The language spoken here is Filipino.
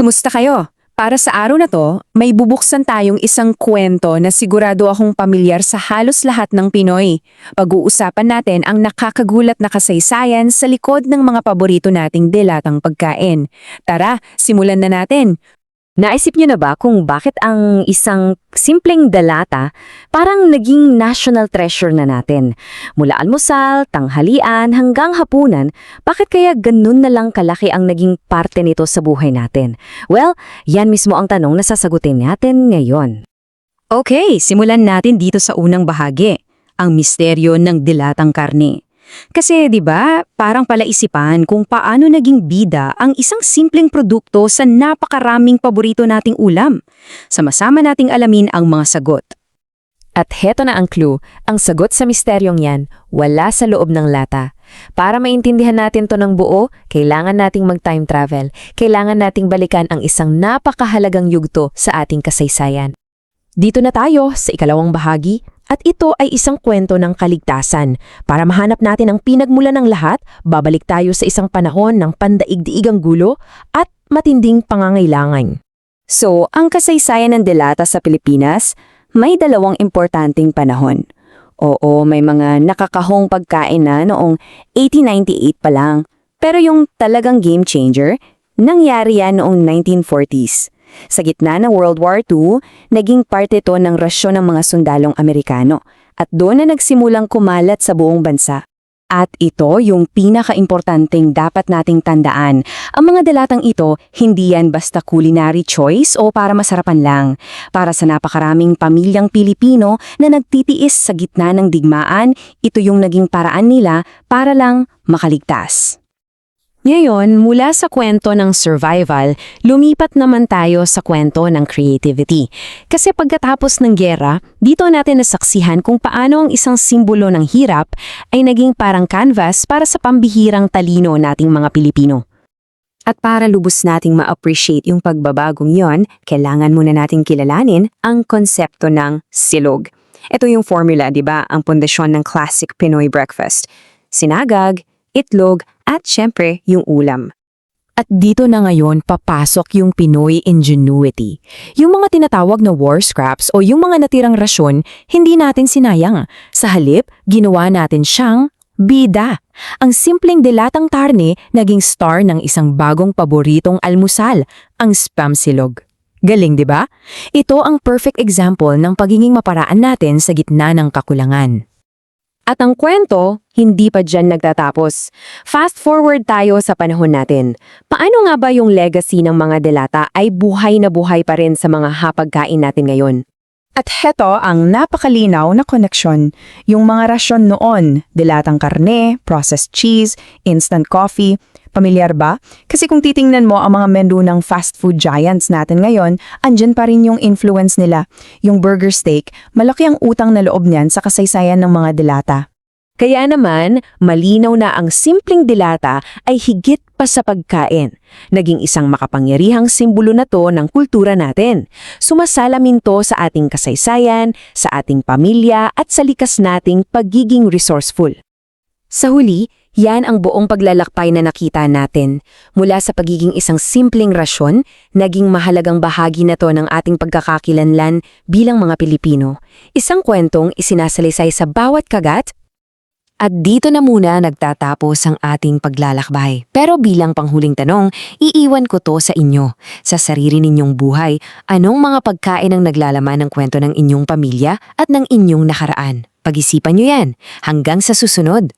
Kamusta kayo? Para sa araw na to, may bubuksan tayong isang kwento na sigurado akong pamilyar sa halos lahat ng Pinoy. Pag-uusapan natin ang nakakagulat na kasaysayan sa likod ng mga paborito nating dilatang pagkain. Tara, simulan na natin. Naisip niyo na ba kung bakit ang isang simpleng dalata parang naging national treasure na natin? Mula almusal, tanghalian, hanggang hapunan, bakit kaya ganun na lang kalaki ang naging parte nito sa buhay natin? Well, yan mismo ang tanong na sasagutin natin ngayon. Okay, simulan natin dito sa unang bahagi, ang misteryo ng dilatang karne. Kasi 'di ba, parang palaisipan kung paano naging bida ang isang simpleng produkto sa napakaraming paborito nating ulam. Sama-sama nating alamin ang mga sagot. At heto na ang clue, ang sagot sa misteryong yan, wala sa loob ng lata. Para maintindihan natin to ng buo, kailangan nating mag-time travel. Kailangan nating balikan ang isang napakahalagang yugto sa ating kasaysayan. Dito na tayo sa ikalawang bahagi. At ito ay isang kwento ng kaligtasan. Para mahanap natin ang pinagmulan ng lahat, babalik tayo sa isang panahon ng pandaigdiigang gulo at matinding pangangailangan. So, ang kasaysayan ng delata sa Pilipinas, may dalawang importanteng panahon. Oo, may mga nakakahong pagkain na noong 1898 pa lang. Pero yung talagang game changer, nangyari yan noong 1940s. Sa gitna ng World War II, naging parte ito ng rasyon ng mga sundalong Amerikano at doon na nagsimulang kumalat sa buong bansa. At ito yung pinaka-importanteng dapat nating tandaan. Ang mga dalatang ito, hindi yan basta culinary choice o para masarapan lang. Para sa napakaraming pamilyang Pilipino na nagtitiis sa gitna ng digmaan, ito yung naging paraan nila para lang makaligtas. Ngayon, mula sa kwento ng survival, lumipat naman tayo sa kwento ng creativity. Kasi pagkatapos ng gyera, dito natin nasaksihan kung paano ang isang simbolo ng hirap ay naging parang canvas para sa pambihirang talino nating mga Pilipino. At para lubos nating ma-appreciate yung pagbabagong yon, kailangan muna nating kilalanin ang konsepto ng silog. Ito yung formula, di ba? Ang pundasyon ng classic Pinoy breakfast. Sinagag, itlog, at syempre, yung ulam. At dito na ngayon papasok yung Pinoy ingenuity. Yung mga tinatawag na war scraps o yung mga natirang rasyon, hindi natin sinayang. Sa halip, ginawa natin siyang bida. Ang simpleng dilatang karne naging star ng isang bagong paboritong almusal, ang spam silog. Galing, di ba? Ito ang perfect example ng pagiging maparaan natin sa gitna ng kakulangan. At ang kwento, hindi pa dyan nagtatapos. Fast forward tayo sa panahon natin. Paano nga ba yung legacy ng mga delata ay buhay na buhay pa rin sa mga hapagkain natin ngayon? At heto ang napakalinaw na koneksyon. Yung mga rasyon noon, dilatang karne, processed cheese, instant coffee, pamilyar ba? Kasi kung titingnan mo ang mga menu ng fast food giants natin ngayon, andyan pa rin yung influence nila. Yung burger steak, malaki ang utang na loob niyan sa kasaysayan ng mga delata. Kaya naman, malinaw na ang simpleng dilata ay higit pa sa pagkain. Naging isang makapangyarihang simbolo na to ng kultura natin. Sumasalamin to sa ating kasaysayan, sa ating pamilya at sa likas nating pagiging resourceful. Sa huli, yan ang buong paglalakbay na nakita natin. Mula sa pagiging isang simpleng rasyon, naging mahalagang bahagi na to ng ating pagkakakilanlan bilang mga Pilipino. Isang kwentong isinasalaysay sa bawat kagat. At dito na muna nagtatapos ang ating paglalakbay. Pero bilang panghuling tanong, iiwan ko to sa inyo. Sa sarili ninyong buhay, anong mga pagkain ang naglalaman ng kwento ng inyong pamilya at ng inyong nakaraan? Pag-isipan nyo yan. Hanggang sa susunod.